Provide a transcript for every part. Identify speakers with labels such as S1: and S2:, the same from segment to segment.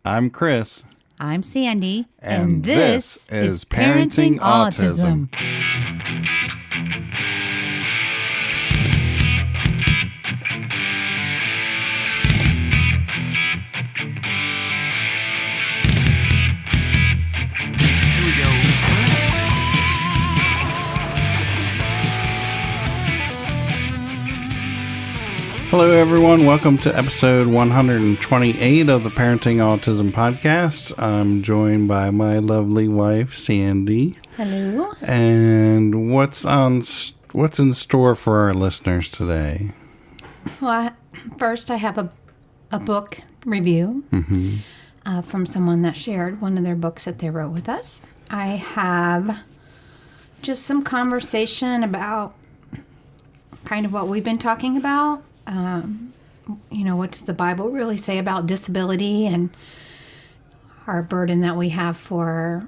S1: I'm Chris.
S2: I'm Sandy.
S1: And this is Parenting Autism. Hello, everyone. Welcome to episode 128 of the Parenting Autism podcast. I'm joined by my lovely wife, Sandy.
S2: Hello.
S1: And what's in store for our listeners today?
S2: Well, first I have a book review from someone that shared one of their books that they wrote with us. I have just some conversation about kind of what we've been talking about. What does the Bible really say about disability and our burden that we have for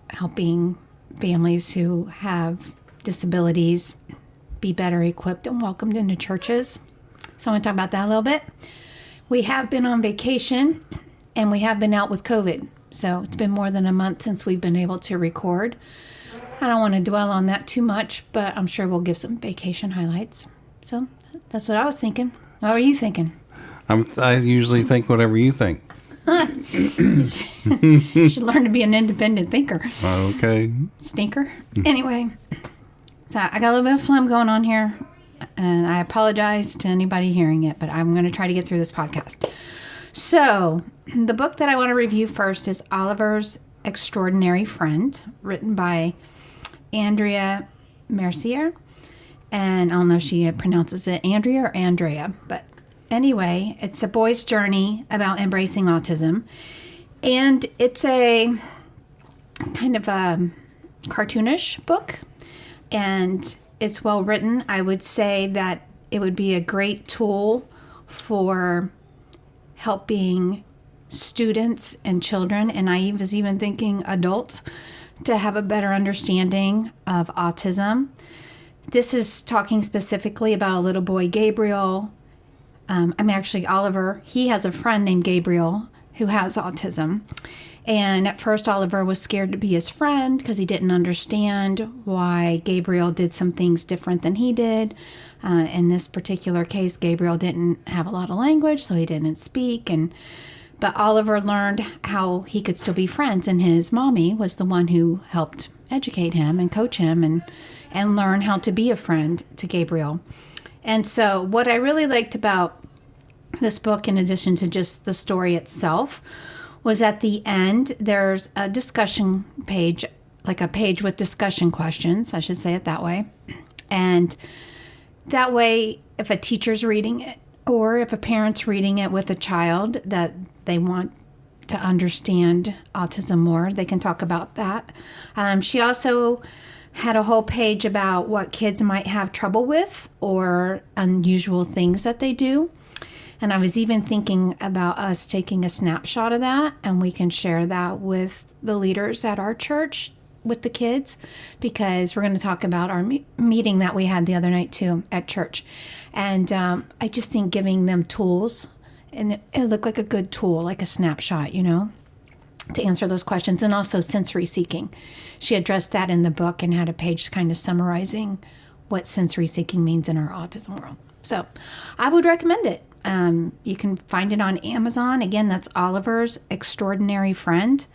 S2: helping families who have disabilities be better equipped and welcomed into churches. So I want to talk about that a little bit. We have been on vacation and we have been out with COVID. So it's been more than a month since we've been able to record. I don't want to dwell on that too much, but I'm sure we'll give some vacation highlights. So that's what I was thinking. What were you thinking?
S1: I usually think whatever you think.
S2: You should learn to be an independent thinker.
S1: Okay.
S2: Stinker. Anyway, so I got a little bit of phlegm going on here, and I apologize to anybody hearing it, but I'm going to try to get through this podcast. So the book that I want to review first is Oliver's Extraordinary Friend, written by Andrea Mercier. And I don't know if she pronounces it Andrea or Andrea. But anyway, it's a boy's journey about embracing autism. And it's a kind of a cartoonish book. And it's well written. I would say that it would be a great tool for helping students and children. And I was even thinking adults to have a better understanding of autism. This is talking specifically about a little boy, Gabriel. Oliver. He has a friend named Gabriel who has autism. And at first, Oliver was scared to be his friend because he didn't understand why Gabriel did some things different than he did. In this particular case, Gabriel didn't have a lot of language, so he didn't speak. But Oliver learned how he could still be friends. And his mommy was the one who helped educate him and coach him and learn how to be a friend to Gabriel. And so what I really liked about this book, in addition to just the story itself, was at the end, there's a discussion page, like a page with discussion questions, I should say it that way. And that way, if a teacher's reading it, or if a parent's reading it with a child that they want to understand autism more, they can talk about that. She also had a whole page about what kids might have trouble with or unusual things that they do. And I was even thinking about us taking a snapshot of that, and we can share that with the leaders at our church with the kids, because we're going to talk about our meeting that we had the other night too at church. And I just think giving them tools, and it looked like a good tool, like a snapshot, to answer those questions. And also sensory seeking. She addressed that in the book and had a page kind of summarizing what sensory seeking means in our autism world. So I would recommend it. You can find it on Amazon. Again, that's Oliver's Extraordinary Friend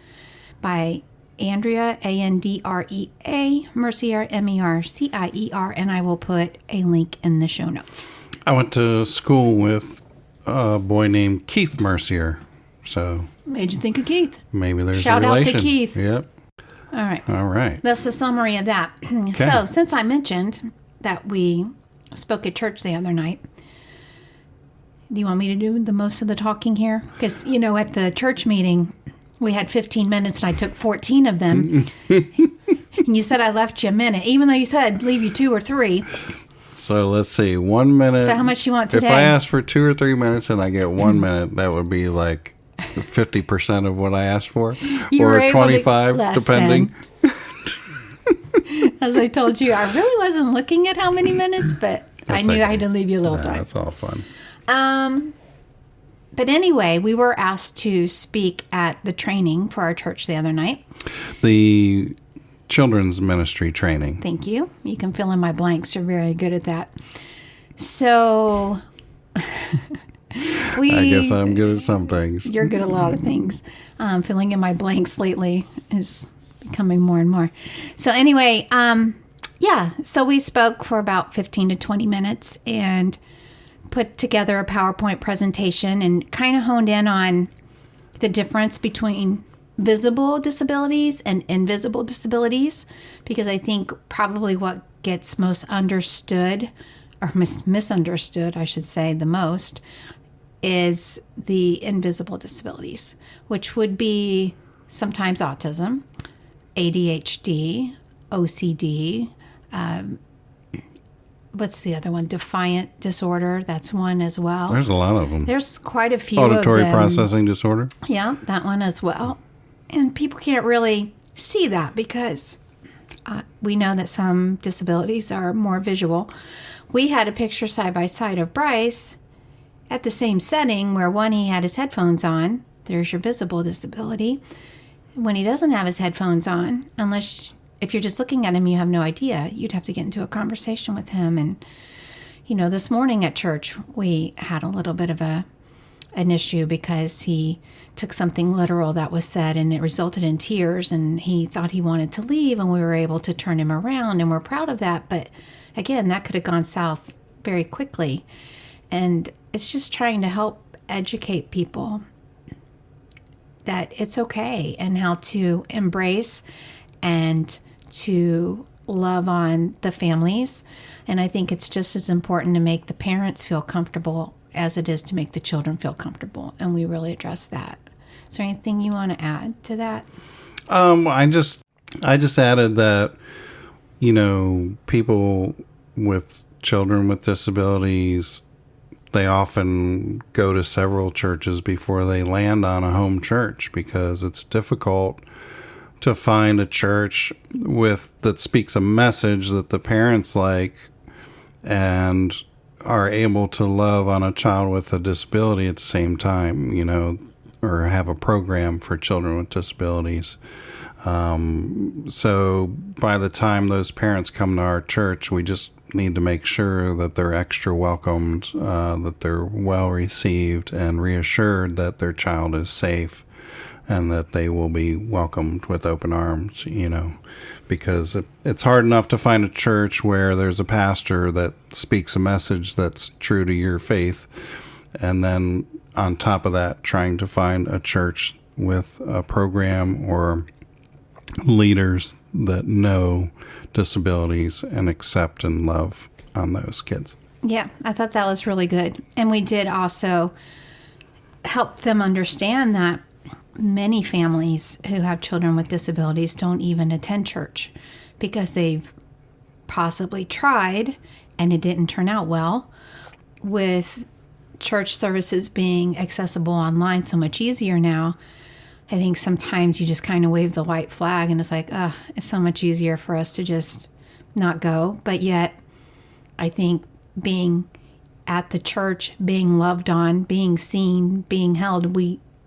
S2: by Andrea, Andrea, Mercier, Mercier, and I will put a link in the show notes.
S1: I went to school with a boy named Keith Mercier, so...
S2: Made you think of Keith.
S1: Maybe there's
S2: Shout
S1: a relation.
S2: Shout out to Keith.
S1: Yep. All right.
S2: That's the summary of that. Okay. So, since I mentioned that we spoke at church the other night, do you want me to do the most of the talking here? Because, at the church meeting, we had 15 minutes and I took 14 of them. And you said I left you a minute, even though you said I'd leave you 2 or 3.
S1: So let's see, 1 minute.
S2: So how much do you want today?
S1: If I ask for 2 or 3 minutes and I get 1 minute, that would be like 50% of what I asked for, or 25, depending.
S2: As I told you, I really wasn't looking at how many minutes, but I knew I had to leave you a little time.
S1: That's all fun.
S2: But anyway, we were asked to speak at the training for our church the other night.
S1: The children's ministry training.
S2: Thank you. You can fill in my blanks. You're very good at that. So
S1: I guess I'm good at some things.
S2: You're good at a lot of things. Filling in my blanks lately is becoming more and more. So anyway, so we spoke for about 15 to 20 minutes and put together a PowerPoint presentation and kind of honed in on the difference between visible disabilities and invisible disabilities, because I think probably what gets most understood or misunderstood, I should say, the most is the invisible disabilities, which would be sometimes autism, ADHD, OCD, what's the other one? Defiant disorder. That's one as well.
S1: There's a lot of them.
S2: There's quite a few
S1: Auditory
S2: of them.
S1: processing disorder.
S2: Yeah, that one as well. And people can't really see that because we know that some disabilities are more visual. We had a picture side by side of Bryce at the same setting where one, he had his headphones on. There's your visible disability. When he doesn't have his headphones on, if you're just looking at him, you have no idea. You'd have to get into a conversation with him. And, this morning at church, we had a little bit of an issue because he took something literal that was said and it resulted in tears, and he thought he wanted to leave, and we were able to turn him around, and we're proud of that. But again, that could have gone south very quickly. And it's just trying to help educate people that it's okay and how to embrace and to love on the families. And I think it's just as important to make the parents feel comfortable as it is to make the children feel comfortable. And we really address that. Is there anything you want to add to that?
S1: I just added that, people with children with disabilities, they often go to several churches before they land on a home church because it's difficult to find a church that speaks a message that the parents like and are able to love on a child with a disability at the same time, or have a program for children with disabilities. So by the time those parents come to our church, we just need to make sure that they're extra welcomed, that they're well received and reassured that their child is safe and that they will be welcomed with open arms, because it's hard enough to find a church where there's a pastor that speaks a message that's true to your faith. And then on top of that, trying to find a church with a program or leaders that know disabilities and accept and love on those kids.
S2: Yeah, I thought that was really good. And we did also help them understand that many families who have children with disabilities don't even attend church because they've possibly tried and it didn't turn out well. With church services being accessible online so much easier now, I think sometimes you just kind of wave the white flag and it's like, it's so much easier for us to just not go. But yet, I think being at the church, being loved on, being seen, being held,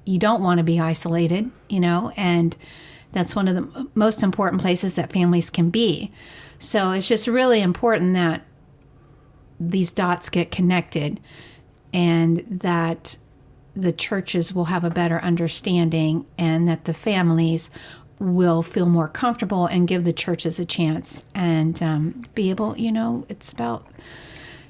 S2: you don't want to be isolated, and that's one of the most important places that families can be. So it's just really important that these dots get connected and that the churches will have a better understanding and that the families will feel more comfortable and give the churches a chance and be able, it's about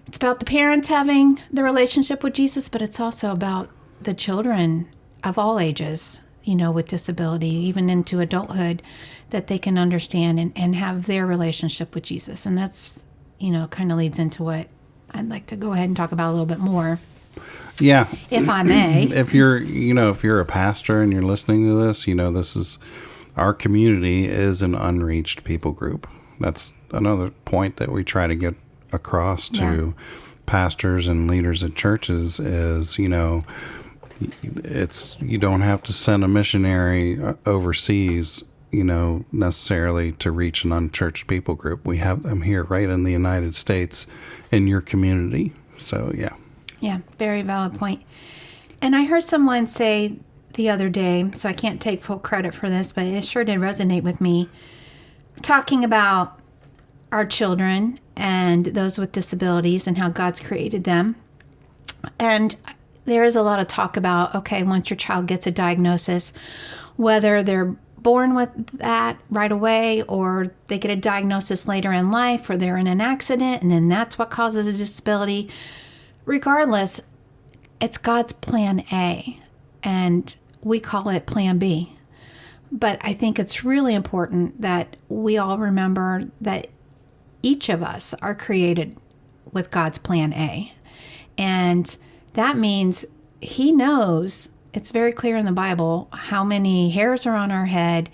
S2: the parents having the relationship with Jesus, but it's also about the children of all ages, with disability, even into adulthood, that they can understand and have their relationship with Jesus. And that's, kind of leads into what I'd like to go ahead and talk about a little bit more.
S1: Yeah.
S2: If I may.
S1: If you're a pastor and you're listening to this, this is, our community is an unreached people group. That's another point that we try to get across to pastors and leaders at churches is, you don't have to send a missionary overseas, necessarily to reach an unchurched people group. We have them here right in the United States in your community. So, yeah.
S2: Yeah, very valid point. And I heard someone say the other day, so I can't take full credit for this, but it sure did resonate with me, talking about our children and those with disabilities and how God's created them. And there is a lot of talk about, okay, once your child gets a diagnosis, whether they're born with that right away or they get a diagnosis later in life or they're in an accident and then that's what causes a disability. Regardless, it's God's plan A and we call it plan B. But I think it's really important that we all remember that each of us are created with God's plan A. And that means He knows, it's very clear in the Bible, how many hairs are on our head.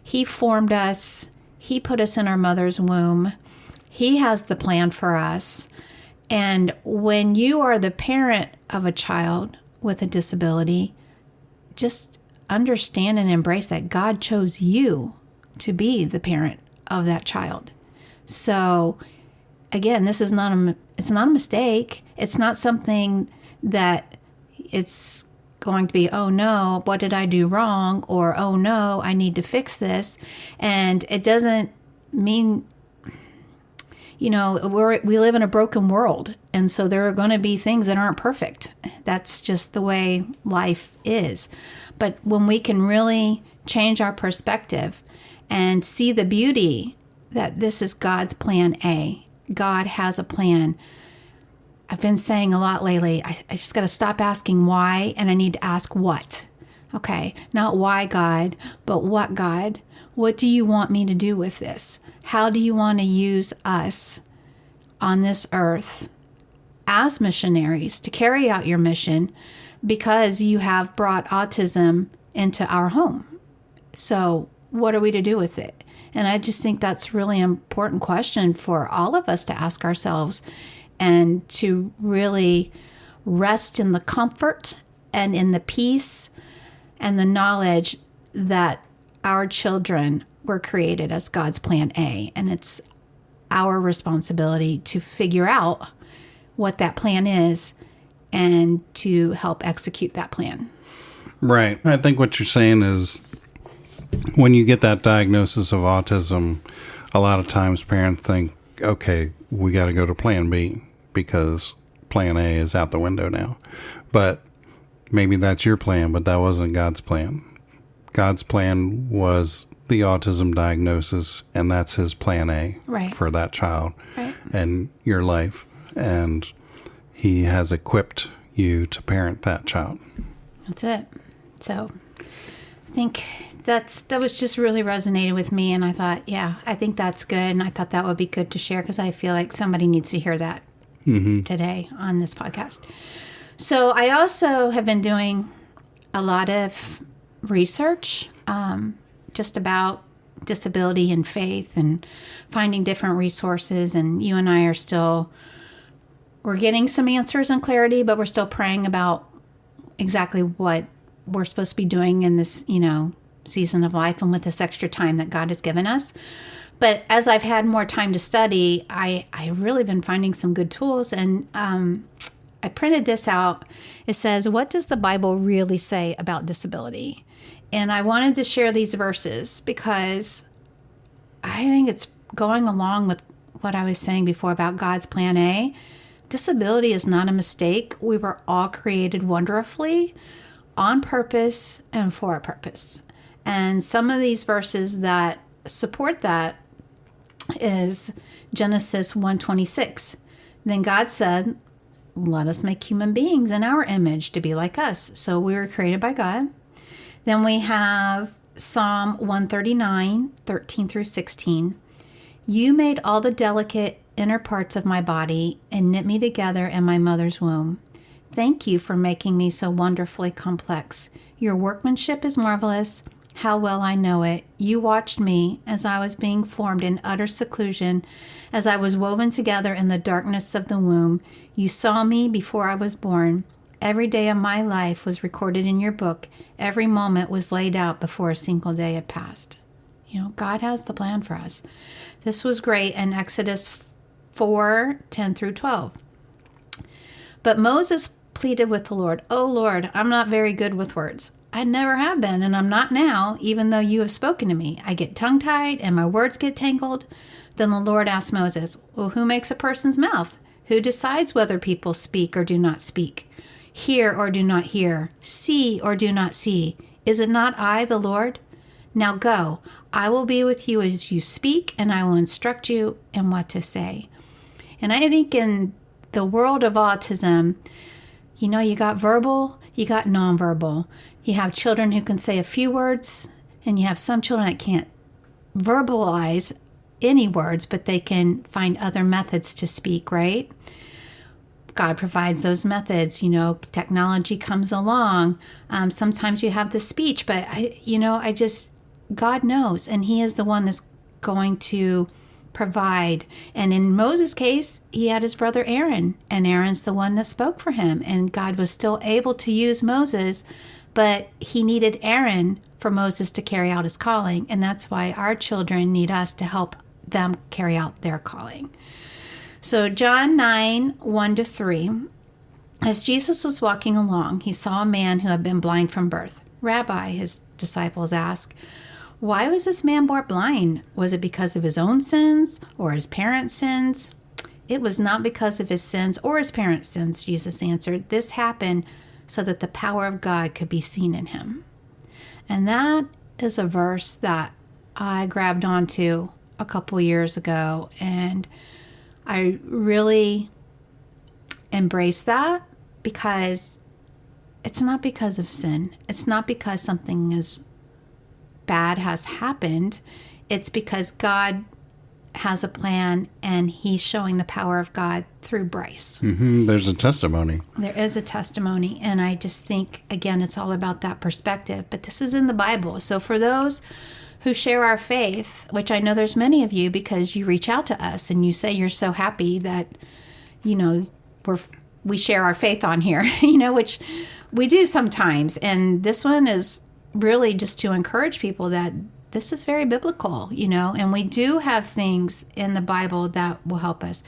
S2: He formed us. He put us in our mother's womb. He has the plan for us. And when you are the parent of a child with a disability, just understand and embrace that God chose you to be the parent of that child. So again, this is it's not a mistake. It's not something that it's going to be, oh no, what did I do wrong? Or, oh no, I need to fix this. And it doesn't mean, we live in a broken world. And so there are going to be things that aren't perfect. That's just the way life is. But when we can really change our perspective and see the beauty that this is God's plan A, God has a plan. I've been saying a lot lately, I just got to stop asking why, and I need to ask what. Okay, not why, God, but what, God? What do you want me to do with this? How do you want to use us on this earth as missionaries to carry out your mission, because you have brought autism into our home? So what are we to do with it? And I just think that's really an important question for all of us to ask ourselves, and to really rest in the comfort and in the peace and the knowledge that our children were created as God's plan A. And it's our responsibility to figure out what that plan is and to help execute that plan.
S1: Right. I think what you're saying is when you get that diagnosis of autism, a lot of times parents think, okay, we got to go to plan B because plan A is out the window now. But maybe that's your plan, but that wasn't God's plan. God's plan was the autism diagnosis, and that's His plan A for that child and your life. And He has equipped you to parent that child.
S2: That's it. So I think that was just really resonated with me, and I thought, yeah, I think that's good, and I thought that would be good to share because I feel like somebody needs to hear that today on this podcast. So I also have been doing a lot of research just about disability and faith and finding different resources, and you and I are we're getting some answers and clarity, but we're still praying about exactly what we're supposed to be doing in this, season of life and with this extra time that God has given us. But as I've had more time to study, I've really been finding some good tools. And I printed this out. It says, what does the Bible really say about disability? And I wanted to share these verses because I think it's going along with what I was saying before about God's plan A. Disability is not a mistake. We were all created wonderfully, on purpose and for a purpose. And some of these verses that support that is Genesis 1:26. Then God said, let us make human beings in our image to be like us. So we were created by God. Then we have Psalm 139, 13 through 16. You made all the delicate inner parts of my body and knit me together in my mother's womb. Thank you for making me so wonderfully complex. Your workmanship is marvelous. How well I know it. You watched me as I was being formed in utter seclusion, as I was woven together in the darkness of the womb. You saw me before I was born. Every day of my life was recorded in your book. Every moment was laid out before a single day had passed. God has the plan for us. This was great in Exodus 4:10 through 12. But Moses pleaded with the Lord, "Oh Lord, I'm not very good with words. I never have been, and I'm not now, even though you have spoken to me. I get tongue-tied and my words get tangled." Then the Lord asked Moses, "Well, who makes a person's mouth? Who decides whether people speak or do not speak? Hear or do not hear? See or do not see? Is it not I, the Lord? Now go, I will be with you as you speak, and I will instruct you in what to say." And I think in the world of autism, you got verbal, you got nonverbal. You have children who can say a few words, and you have some children that can't verbalize any words, but they can find other methods to speak, right? God provides those methods. Technology comes along. Sometimes you have the speech, but God knows, and He is the one that's going to provide. And in Moses' case, he had his brother Aaron, and Aaron's the one that spoke for him. And God was still able to use Moses, but He needed Aaron for Moses to carry out his calling. And that's why our children need us to help them carry out their calling. So John 9:1-3, as Jesus was walking along, He saw a man who had been blind from birth. "Rabbi," His disciples asked, "why was this man born blind? Was it because of his own sins or his parents' sins?" "It was not because of his sins or his parents' sins," Jesus answered. "This happened so that the power of God could be seen in him." And that is a verse that I grabbed onto a couple years ago, and I really embrace that, because it's not because of sin. It's not because something is bad has happened. It's because God has a plan, and He's showing the power of God through Bryce.
S1: There's a testimony.
S2: There is a testimony, and I just think, again, it's all about that perspective. But this is in the Bible. So for those who share our faith, which I know there's many of you, because you reach out to us and you say you're so happy that, we share our faith on here, which we do sometimes. And this one is really just to encourage people that this is very biblical, and we do have things in the Bible that will help us.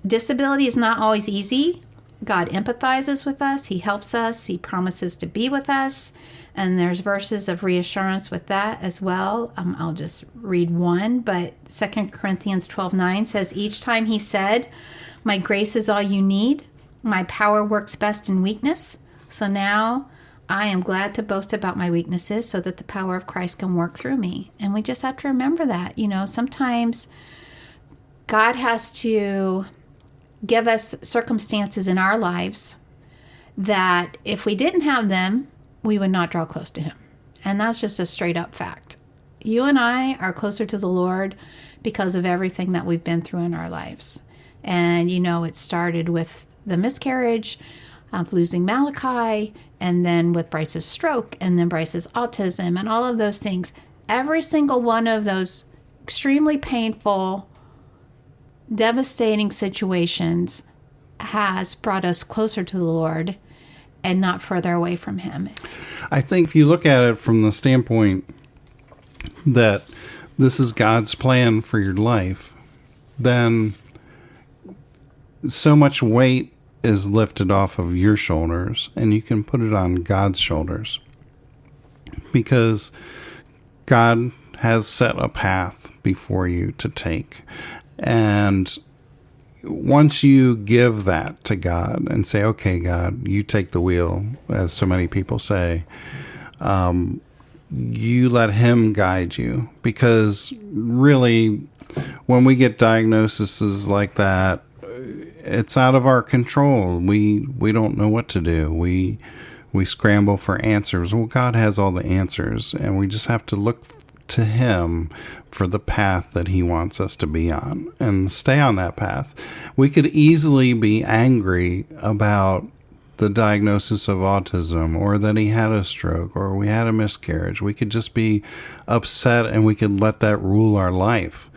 S2: Disability is not always easy. God empathizes with us. He helps us. He promises to be with us. And there's verses of reassurance with that as well. I'll just read one, but 2 Corinthians 12:9 says, "Each time He said, 'My grace is all you need. My power works best in weakness.' So now I am glad to boast about my weaknesses so that the power of Christ can work through me." And we just have to remember that. Sometimes God has to give us circumstances in our lives that if we didn't have them, we would not draw close to Him. And that's just a straight up fact. You and I are closer to the Lord because of everything that we've been through in our lives. And, it started with the miscarriage of losing Malachi, and then with Bryce's stroke, and then Bryce's autism, and all of those things. Every single one of those extremely painful, devastating situations has brought us closer to the Lord and not further away from Him.
S1: I think if you look at it from the standpoint that this is God's plan for your life, then so much weight is lifted off of your shoulders, and you can put it on God's shoulders, because God has set a path before you to take. And once you give that to God and say, "Okay, God, you take the wheel," as so many people say, you let Him guide you. Because really, when we get diagnoses like that, it's out of our control. We don't know what to do. We scramble for answers. Well, God has all the answers, and we just have to look to Him for the path that He wants us to be on and stay on that path. We could easily be angry about the diagnosis of autism, or that he had a stroke, or we had a miscarriage. We could just be upset, and we could let that rule our life.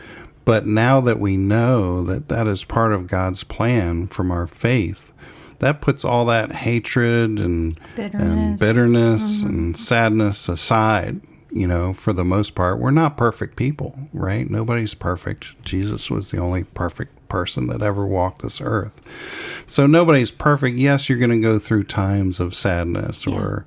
S1: But now that we know that that is part of God's plan from our faith, that puts all that hatred and bitterness and sadness aside. For the most part, we're not perfect people, right? Nobody's perfect. Jesus was the only perfect person that ever walked this earth. So nobody's perfect. Yes, you're going to go through times of sadness or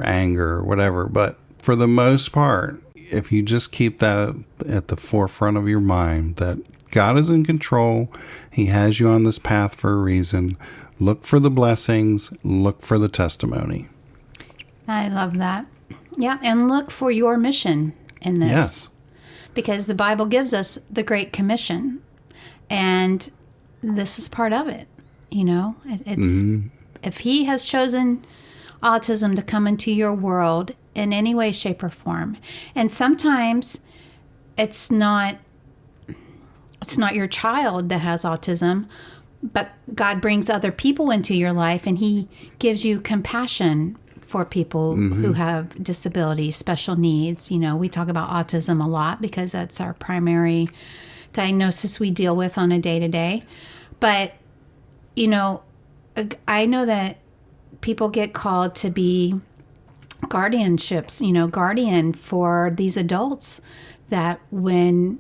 S1: anger or whatever, but for the most part, if you just keep that at the forefront of your mind, that God is in control, He has you on this path for a reason, look for the blessings, look for the testimony.
S2: I love that. Yeah, and look for your mission in this.
S1: Yes.
S2: Because the Bible gives us the Great Commission, and this is part of it. You know, it's if He has chosen autism to come into your world in any way, shape, or form, and sometimes it's not your child that has autism, but God brings other people into your life, and He gives you compassion for people who have disabilities, special needs. You know, we talk about autism a lot because that's our primary diagnosis we deal with on a day-to-day. But, you know, I know that people get called to be guardian for these adults, that when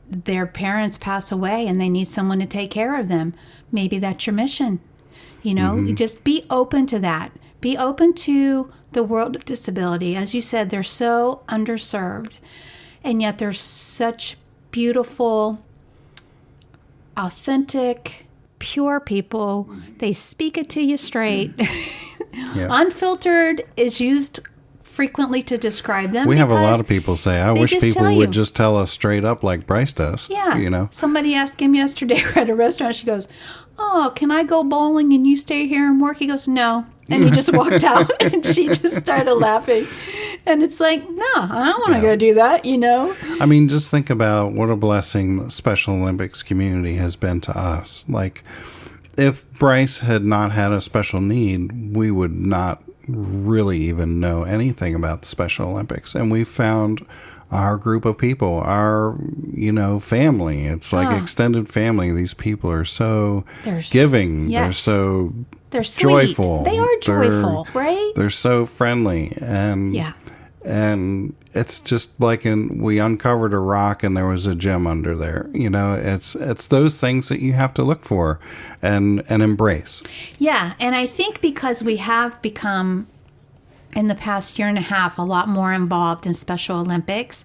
S2: their parents pass away and they need someone to take care of them, maybe that's your mission. You know, just be open to that. Be open to the world of disability. As you said, they're so underserved, and yet they're such beautiful, authentic, pure people. They speak it to you straight.
S1: Yeah.
S2: Unfiltered is used frequently to describe them.
S1: We have a lot of people say, I wish people would just tell us straight up like Bryce does.
S2: Yeah.
S1: You know?
S2: Somebody asked him yesterday, we're at a restaurant, she goes, "Oh, can I go bowling and you stay here and work?" He goes, "No." And he just walked out, and she just started laughing. And it's like, no, I don't want to go do that, you know?
S1: I mean, just think about what a blessing the Special Olympics community has been to us. Like, if Bryce had not had a special need, we would not really even know anything about the Special Olympics. And we found our group of people, our, family. It's like extended family. These people are so giving.
S2: Yes.
S1: They're
S2: sweet.
S1: joyful.
S2: They are joyful, right?
S1: They're so friendly. And it's just like we uncovered a rock and there was a gem under there. You know, it's those things that you have to look for and embrace.
S2: Yeah. And I think because we have become, in the past year and a half, a lot more involved in Special Olympics,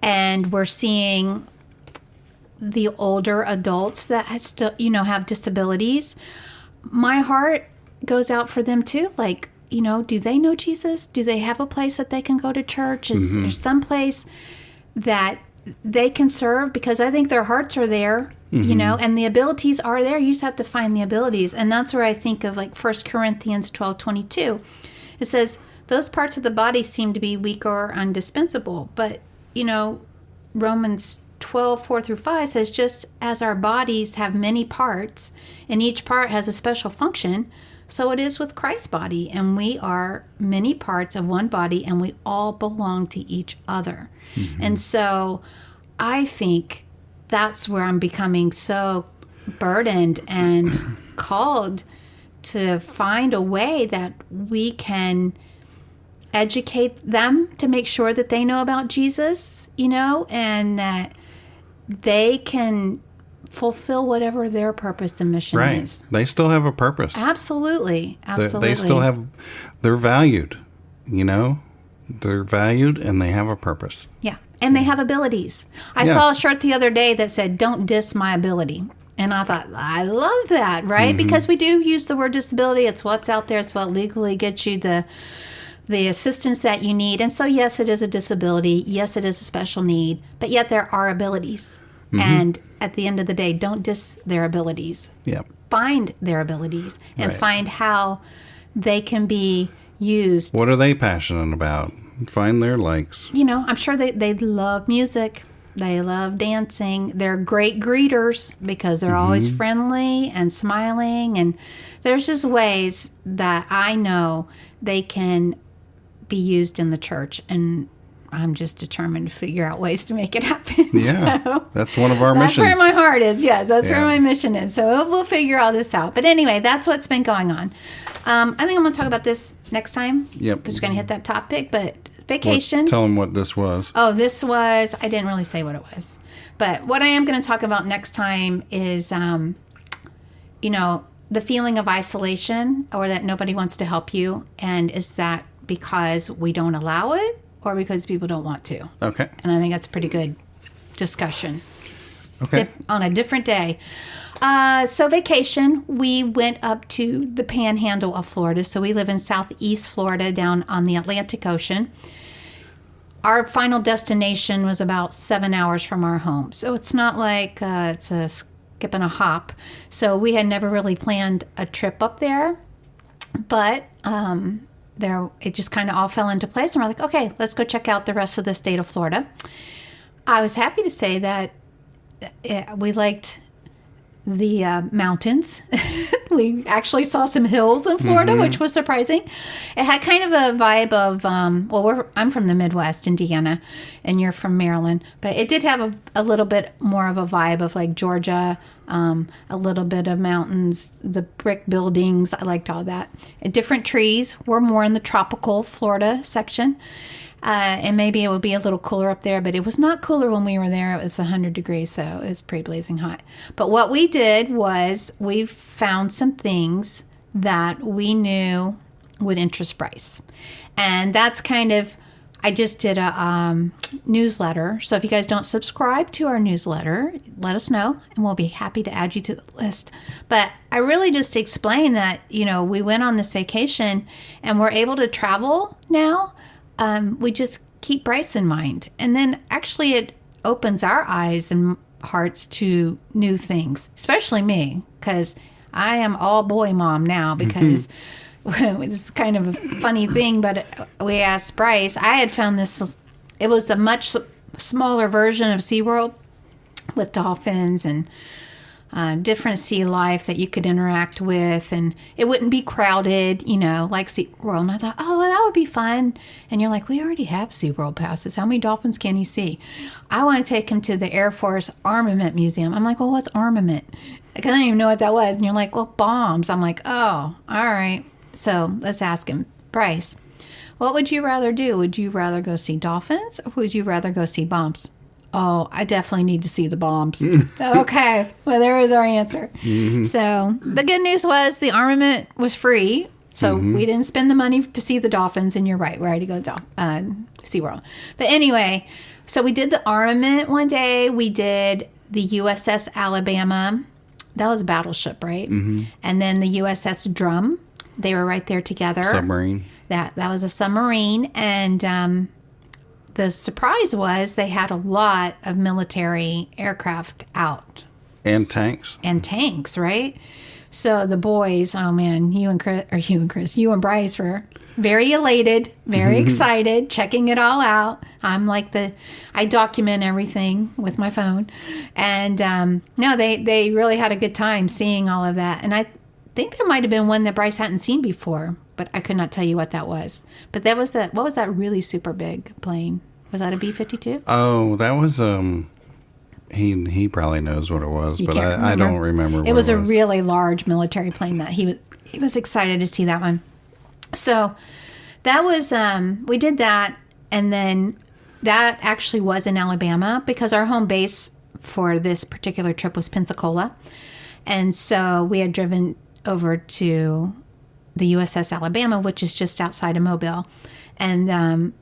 S2: and we're seeing the older adults that have disabilities, my heart goes out for them too. Like, do they know Jesus? Do they have a place that they can go to church? Is there some place that they can serve? Because I think their hearts are there, and the abilities are there. You just have to find the abilities. And that's where I think of like 1 Corinthians 12:22. It says, those parts of the body seem to be weak or indispensable. But, Romans 12:4-5 says, just as our bodies have many parts and each part has a special function, so it is with Christ's body, and we are many parts of one body, and we all belong to each other. And so I think that's where I'm becoming so burdened and called to find a way that we can educate them to make sure that they know about Jesus, and that they can fulfill whatever their purpose and mission is.
S1: They still have a purpose.
S2: Absolutely.
S1: They still they're valued, they're valued and they have a purpose.
S2: Yeah. And they have abilities. I saw a shirt the other day that said, "Don't diss my ability." And I thought, I love that, right? Because we do use the word disability. It's what's out there. It's what legally gets you the assistance that you need. And so, yes, it is a disability. Yes, it is a special need. But yet there are abilities. And at the end of the day, don't diss their abilities.
S1: Yeah.
S2: Find their abilities and find how they can be used.
S1: What are they passionate about? Find their likes.
S2: I'm sure they love music. They love dancing. They're great greeters because they're always friendly and smiling. And there's just ways that I know they can be used in the church. And I'm just determined to figure out ways to make it happen.
S1: Yeah,
S2: so
S1: that's one of our missions.
S2: That's where my heart is. Yes, that's where my mission is. So we'll figure all this out. But anyway, that's what's been going on. I think I'm going to talk about this next time.
S1: Yep.
S2: Because we're going to hit that topic. But vacation.
S1: Tell them what this was.
S2: Oh, this was, I didn't really say what it was. But what I am going to talk about next time is, the feeling of isolation or that nobody wants to help you. And is that because we don't allow it or because people don't want to?
S1: Okay.
S2: And I think that's a pretty good discussion.
S1: Okay.
S2: On a different day. So vacation, we went up to the panhandle of Florida. So we live in southeast Florida down on the Atlantic Ocean. Our final destination was about 7 hours from our home. So it's not like it's a skip and a hop. So we had never really planned a trip up there. But it just kind of all fell into place. And we're like, okay, let's go check out the rest of the state of Florida. I was happy to say that we liked the mountains. We actually saw some hills in Florida, which was surprising. It had kind of a vibe of, I'm from the Midwest, Indiana, and you're from Maryland. But it did have a little bit more of a vibe of like Georgia, a little bit of mountains, the brick buildings. I liked all that. Different trees. We're more in the tropical Florida section. And maybe it would be a little cooler up there, but it was not cooler when we were there. It was 100 degrees, so it was pretty blazing hot. But what we did was we found some things that we knew would interest Bryce. And that's kind of, I just did a newsletter. So if you guys don't subscribe to our newsletter, let us know, and we'll be happy to add you to the list. But I really just explained that, we went on this vacation and we're able to travel now. We just keep Bryce in mind. And then actually it opens our eyes and hearts to new things, especially me, because I am all boy mom now because it's kind of a funny thing, but we asked Bryce. I had found this, it was a much smaller version of SeaWorld with dolphins and different sea life that you could interact with, and it wouldn't be crowded, like SeaWorld. And I thought, oh, well, that would be fun. And you're like, we already have SeaWorld passes. How many dolphins can he see? I want to take him to the Air Force Armament Museum. I'm like, well, what's armament? I didn't even know what that was. And you're like, well, bombs. I'm like, oh, all right. So let's ask him, Bryce, what would you rather do? Would you rather go see dolphins or would you rather go see bombs? Oh, I definitely need to see the bombs. Okay. Well, there is our answer. So the good news was the armament was free. So we didn't spend the money to see the dolphins. And you're right. We're ready to go to SeaWorld. But anyway, so we did the armament one day. We did the USS Alabama. That was a battleship, right? And then the USS Drum. They were right there together.
S1: Submarine.
S2: That was a submarine. And the surprise was they had a lot of military aircraft out.
S1: And tanks.
S2: And tanks, right? So the boys, oh man, you and Bryce were very elated, very excited, checking it all out. I'm like I document everything with my phone. And no, they really had a good time seeing all of that. And I think there might have been one that Bryce hadn't seen before, but I could not tell you what that was. But what was that really super big plane? Was that a B-52?
S1: Oh, that was, he probably knows what it was, but I don't remember what
S2: it was. It was a really large military plane that he was excited to see that one. So that was, we did that, and then that actually was in Alabama because our home base for this particular trip was Pensacola. And so we had driven over to the USS Alabama, which is just outside of Mobile. And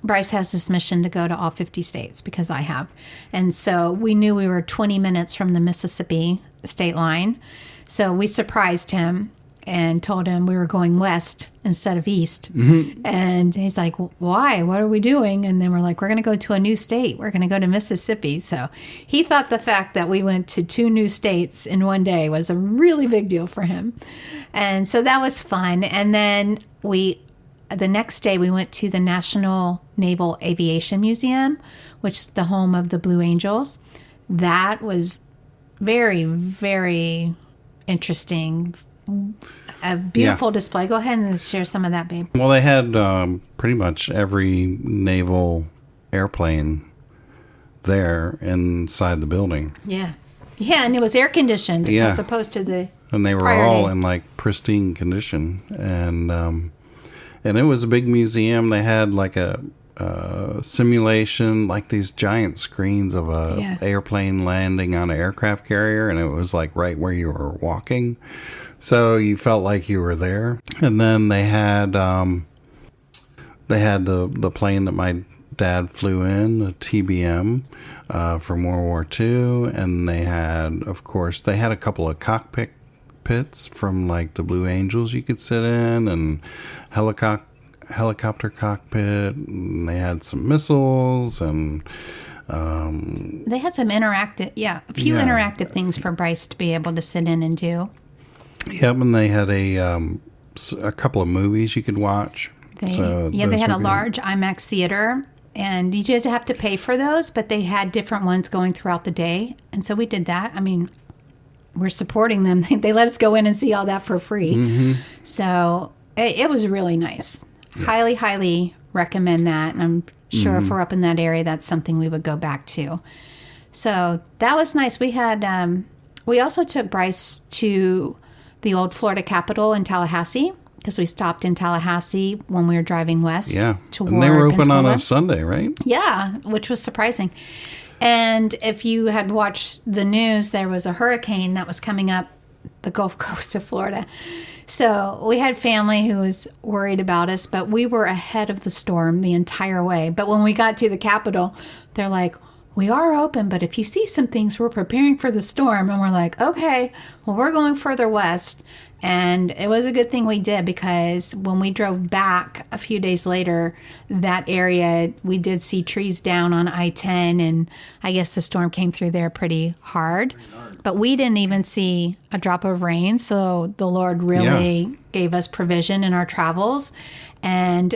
S2: Bryce has this mission to go to all 50 states because I have. And so we knew we were 20 minutes from the Mississippi state line. So we surprised him and told him we were going west instead of east. And he's like, why? What are we doing? And then we're like, we're going to go to a new state. We're going to go to Mississippi. So he thought the fact that we went to 2 new states in one day was a really big deal for him. And so that was fun. And then the next day we went to the National Naval Aviation Museum, which is the home of the Blue Angels. That was very, very interesting. A beautiful display. Go ahead and share some of that, babe.
S1: Well, they had pretty much every naval airplane there inside the building.
S2: Yeah. Yeah, and it was air conditioned as opposed to the
S1: And they were all in like pristine condition. And it was a big museum. They had like a simulation, like these giant screens of a airplane landing on an aircraft carrier, and it was like right where you were walking, so you felt like you were there. And then they had the plane that my dad flew in, the TBM, from World War II, and they had a couple of cockpits from like the Blue Angels you could sit in, and helicopter cockpit, and they had some missiles, and
S2: they had some interactive things for Bryce to be able to sit in and do.
S1: Yep, and they had a couple of movies you could watch.
S2: They had a large IMAX theater, and you did have to pay for those, but they had different ones going throughout the day, and so we did that. I mean, we're supporting them. They let us go in and see all that for free. Mm-hmm. So it was really nice. Yeah. Highly, highly recommend that. And I'm sure if we're up in that area, that's something we would go back to. So that was nice. We had, we also took Bryce to the old Florida Capitol in Tallahassee, because we stopped in Tallahassee when we were driving west.
S1: Yeah. And they were open on a Sunday, right?
S2: Yeah, which was surprising. And if you had watched the news, there was a hurricane that was coming up the Gulf Coast of Florida. So we had family who was worried about us, but we were ahead of the storm the entire way. But when we got to the Capitol, they're like, we are open, but if you see some things, we're preparing for the storm. And we're like, okay, well, we're going further west. And it was a good thing we did, because when we drove back a few days later, that area, we did see trees down on I-10, and I guess the storm came through there pretty hard. But we didn't even see a drop of rain, so the Lord really gave us provision in our travels. And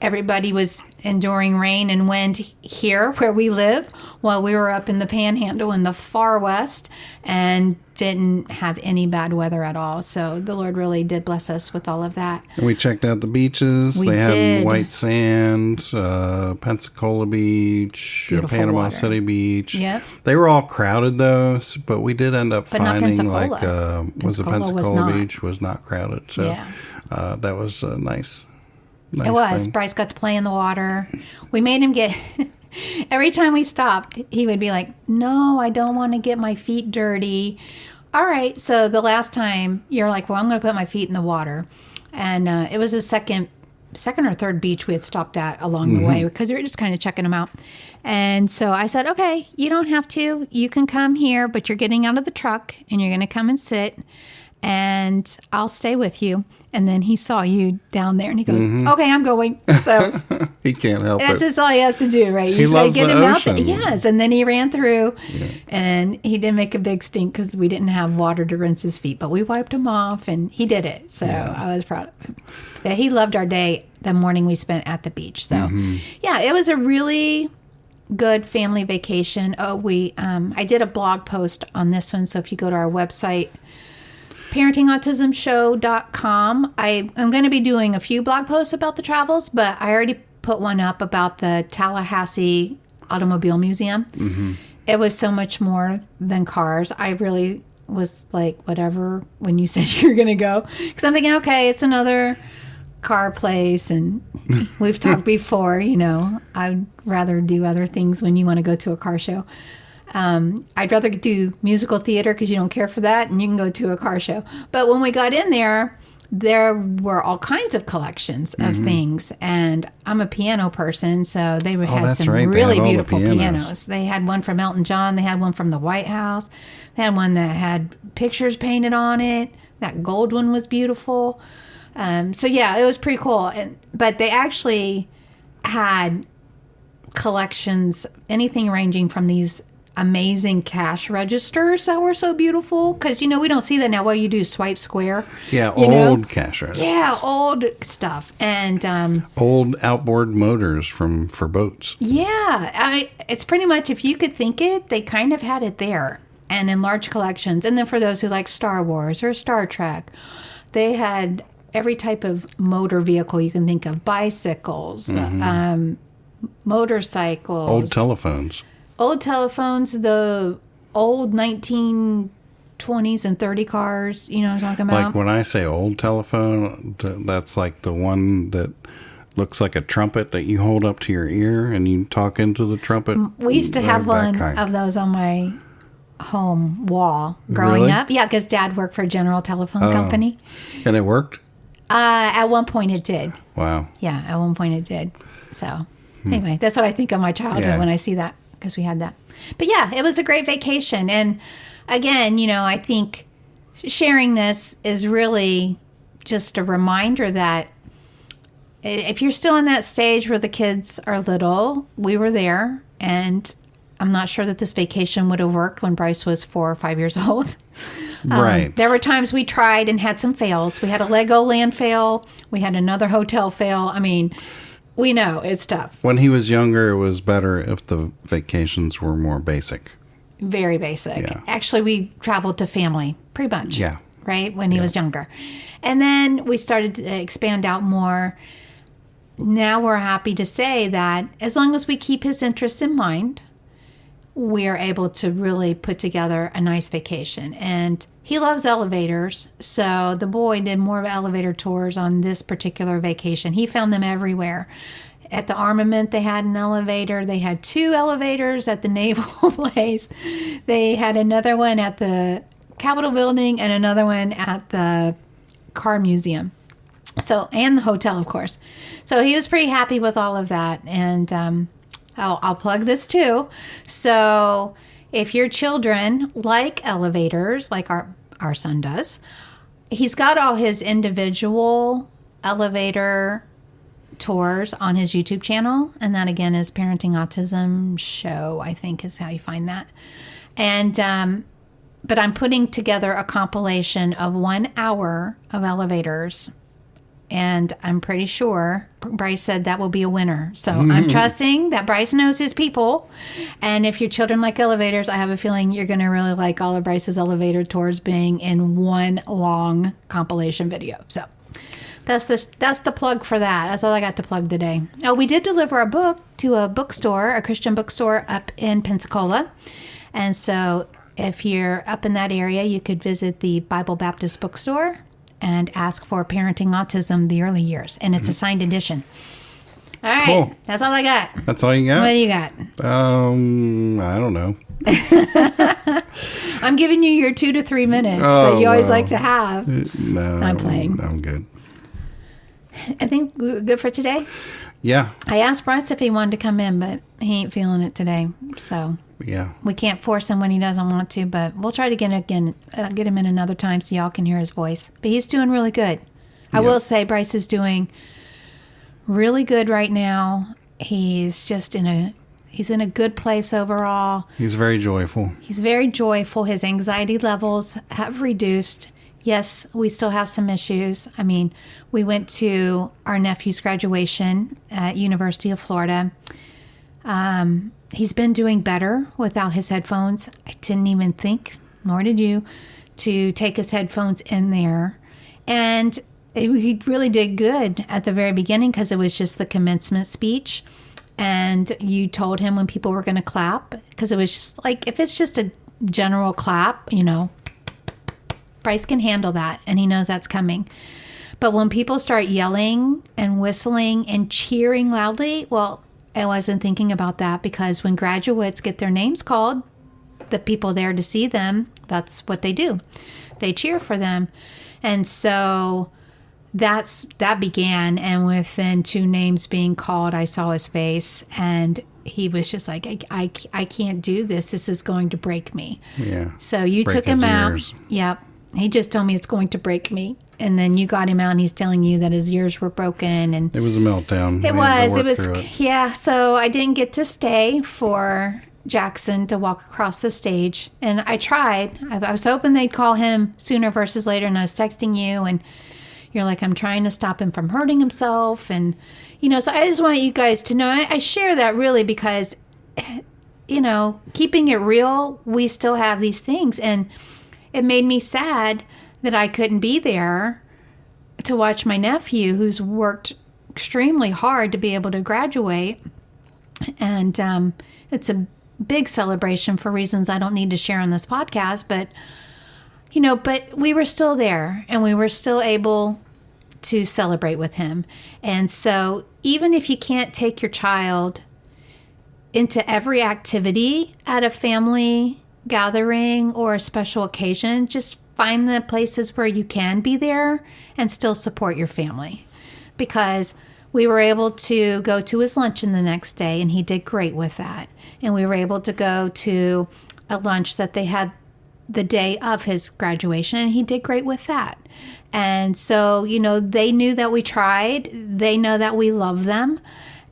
S2: everybody was enduring rain and wind here where we live, while we were up in the Panhandle in the far west and didn't have any bad weather at all. So the Lord really did bless us with all of that.
S1: And we checked out the beaches. They had white sand, Pensacola Beach, Panama
S2: water.
S1: City Beach.
S2: Yep.
S1: They were all crowded though, but we did end up finding like Pensacola Beach was not crowded. So that was nice.
S2: It was.
S1: Thing.
S2: Bryce got to play in the water. We made him get... Every time we stopped, he would be like, no, I don't want to get my feet dirty. All right. So the last time, you're like, well, I'm going to put my feet in the water. And it was the second or third beach we had stopped at along the way, because we were just kind of checking them out. And so I said, okay, you don't have to. You can come here, but you're getting out of the truck and you're going to come and sit. And I'll stay with you. And then he saw you down there, and he goes, okay, I'm going. So
S1: he can't help it.
S2: That's just all he has to do, right?
S1: He loves
S2: get
S1: the
S2: him
S1: ocean.
S2: Out there. Yes, and then he ran through, and he didn't make a big stink because we didn't have water to rinse his feet. But we wiped him off, and he did it. So I was proud of him. But he loved our day, the morning we spent at the beach. So, yeah, it was a really good family vacation. I did a blog post on this one, so if you go to our website, parentingautismshow.com. I'm going to be doing a few blog posts about the travels, but I already put one up about the Tallahassee Automobile Museum. It was so much more than cars. I really was like, whatever, when you said you were going to go. Because I'm thinking, okay, it's another car place, and we've talked before, I'd rather do other things when you want to go to a car show. I'd rather do musical theater because you don't care for that, and you can go to a car show. But when we got in there were all kinds of collections of things. And I'm a piano person, so they had some really beautiful pianos. They had one from Elton John. They had one from the White House. They had one that had pictures painted on it. That gold one was beautiful. So, yeah, it was pretty cool. But they actually had collections, anything ranging from these amazing cash registers that were so beautiful, because we don't see that now. Well, you do swipe square,
S1: old cash registers,
S2: old stuff, and
S1: old outboard motors for boats.
S2: It's pretty much, if you could think it, they kind of had it there, and in large collections. And then for those who like Star Wars or Star Trek, they had every type of motor vehicle you can think of: bicycles, motorcycles,
S1: old telephones,
S2: the old 1920s and 30 cars, you know what I'm talking about?
S1: Like when I say old telephone, that's like the one that looks like a trumpet that you hold up to your ear and you talk into the trumpet.
S2: We used to have one of those on my home wall growing up. Yeah, because Dad worked for a General Telephone Company.
S1: And it worked?
S2: At one point it did.
S1: Wow.
S2: Yeah, at one point it did. So anyway, that's what I think of my childhood when I see that, because we had that. But yeah, it was a great vacation. And again, I think sharing this is really just a reminder that if you're still in that stage where the kids are little, we were there, and I'm not sure that this vacation would have worked when Bryce was 4 or 5 years old.
S1: Right.
S2: There were times we tried and had some fails. We had a Legoland fail. We had another hotel fail. I mean, we know it's tough.
S1: When he was younger, it was better if the vacations were more basic.
S2: Very basic.
S1: Yeah.
S2: Actually, we traveled to family, pretty much.
S1: Yeah.
S2: Right? When he was younger. And then we started to expand out more. Now we're happy to say that as long as we keep his interests in mind, we're able to really put together a nice vacation. And he loves elevators, so the boy did more elevator tours on this particular vacation. He found them everywhere. At the armament, they had an elevator. They had 2 elevators at the naval place. They had another one at the Capitol building and another one at the car museum. So, and the hotel, of course. So he was pretty happy with all of that. And I'll plug this too. So if your children like elevators, like our son does, he's got all his individual elevator tours on his YouTube channel. And that, again, is Parenting Autism Show, I think is how you find that. And but I'm putting together a compilation of 1 hour of elevators. And I'm pretty sure Bryce said that will be a winner. So I'm trusting that Bryce knows his people. And if your children like elevators, I have a feeling you're going to really like all of Bryce's elevator tours being in one long compilation video. So that's the plug for that. That's all I got to plug today. Oh, we did deliver a book to a bookstore, a Christian bookstore up in Pensacola. And so if you're up in that area, you could visit the Bible Baptist bookstore and ask for Parenting Autism, the Early Years. And it's a signed edition. All right. Cool. That's all I got.
S1: That's all you got?
S2: What do you got?
S1: I don't know.
S2: I'm giving you your 2 to 3 minutes that you always like to have.
S1: No.
S2: I'm playing.
S1: I'm good.
S2: I think we're good for today.
S1: Yeah.
S2: I asked Bryce if he wanted to come in, but he ain't feeling it today. So
S1: yeah,
S2: we can't force him when he doesn't want to, but we'll try to get him in another time so y'all can hear his voice. But he's doing really good. I will say Bryce is doing really good right now. He's just in a good place overall.
S1: He's very joyful.
S2: He's very joyful. His anxiety levels have reduced. Yes, we still have some issues. I mean, we went to our nephew's graduation at University of Florida. He's been doing better without his headphones. I didn't even think, nor did you, to take his headphones in there. And he really did good at the very beginning because it was just the commencement speech. And you told him when people were going to clap, because it was just like, if it's just a general clap, Bryce can handle that, and he knows that's coming. But when people start yelling and whistling and cheering loudly, well, I wasn't thinking about that, because when graduates get their names called, the people there to see them, that's what they do. They cheer for them. And so that began, and within 2 names being called, I saw his face, and he was just like, I can't do this. This is going to break me.
S1: Yeah.
S2: So you took him out. Yep. He just told me it's going to break me. And then you got him out, and he's telling you that his ears were broken. And
S1: it was a meltdown.
S2: It was. Yeah. So I didn't get to stay for Jackson to walk across the stage. And I tried. I was hoping they'd call him sooner versus later. And I was texting you, and you're like, I'm trying to stop him from hurting himself. And, so I just want you guys to know, I share that really because, keeping it real, we still have these things. And it made me sad that I couldn't be there to watch my nephew, who's worked extremely hard to be able to graduate. And it's a big celebration for reasons I don't need to share on this podcast. But, but we were still there, and we were still able to celebrate with him. And so even if you can't take your child into every activity at a family gathering or a special occasion, just find the places where you can be there and still support your family. Because we were able to go to his luncheon the next day, and he did great with that. And we were able to go to a lunch that they had the day of his graduation, and he did great with that. And so, they knew that we tried. They know that we love them.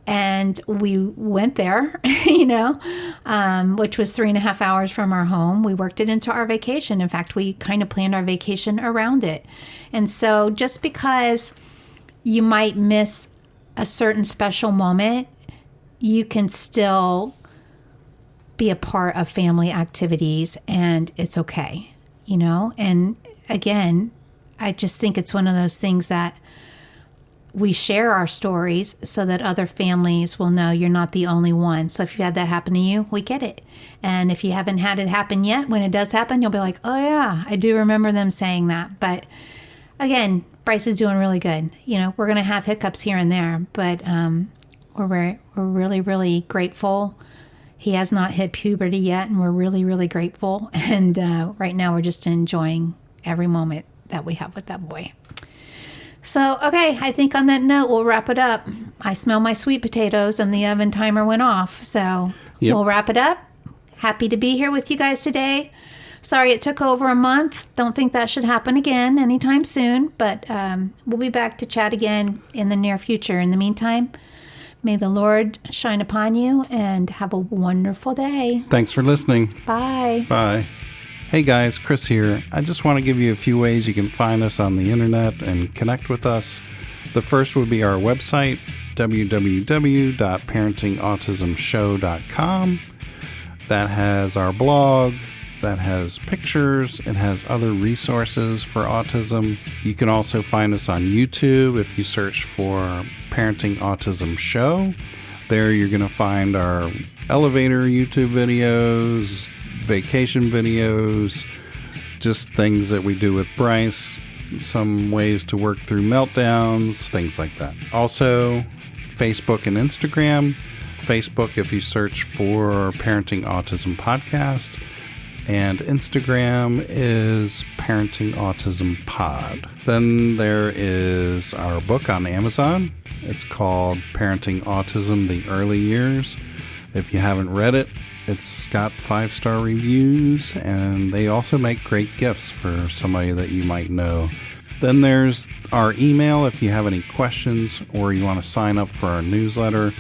S2: And we went there, which was 3.5 hours from our home. We worked it into our vacation. In fact, we kind of planned our vacation around it. And so just because you might miss a certain special moment, you can still be a part of family activities, and it's okay, And again, I just think it's one of those things that we share our stories so that other families will know you're not the only one. So if you've had that happen to you, we get it. And if you haven't had it happen yet, when it does happen, you'll be like, oh yeah, I do remember them saying that. But again, Bryce is doing really good. We're going to have hiccups here and there, but we're really, really grateful. He has not hit puberty yet, and we're really, really grateful. And right now we're just enjoying every moment that we have with that boy. So, okay, I think on that note, we'll wrap it up. I smell my sweet potatoes, and the oven timer went off. So We'll wrap it up. Happy to be here with you guys today. Sorry it took over a month. Don't think that should happen again anytime soon. But we'll be back to chat again in the near future. In the meantime, may the Lord shine upon you, and have a wonderful day.
S1: Thanks for listening.
S2: Bye.
S1: Bye. Hey guys, Chris here. I just want to give you a few ways you can find us on the internet and connect with us. The first would be our website, www.parentingautismshow.com. That has our blog, that has pictures, it has other resources for autism. You can also find us on YouTube if you search for Parenting Autism Show. There you're going to find our elevator YouTube videos, vacation videos, just things that we do with Bryce, some ways to work through meltdowns, things like that. Also, Facebook and Instagram. Facebook if you search for Parenting Autism Podcast, and Instagram is Parenting Autism Pod. Then there is our book on Amazon. It's called Parenting Autism: The Early Years. If you haven't read it, it's got 5-star reviews, and they also make great gifts for somebody that you might know. Then there's our email. If you have any questions or you want to sign up for our newsletter,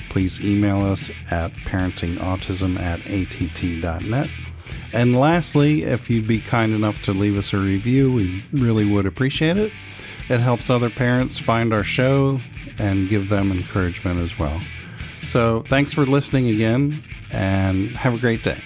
S1: please email us at parentingautism@att.net. And lastly, if you'd be kind enough to leave us a review, we really would appreciate it. It helps other parents find our show and give them encouragement as well. So thanks for listening again, and have a great day.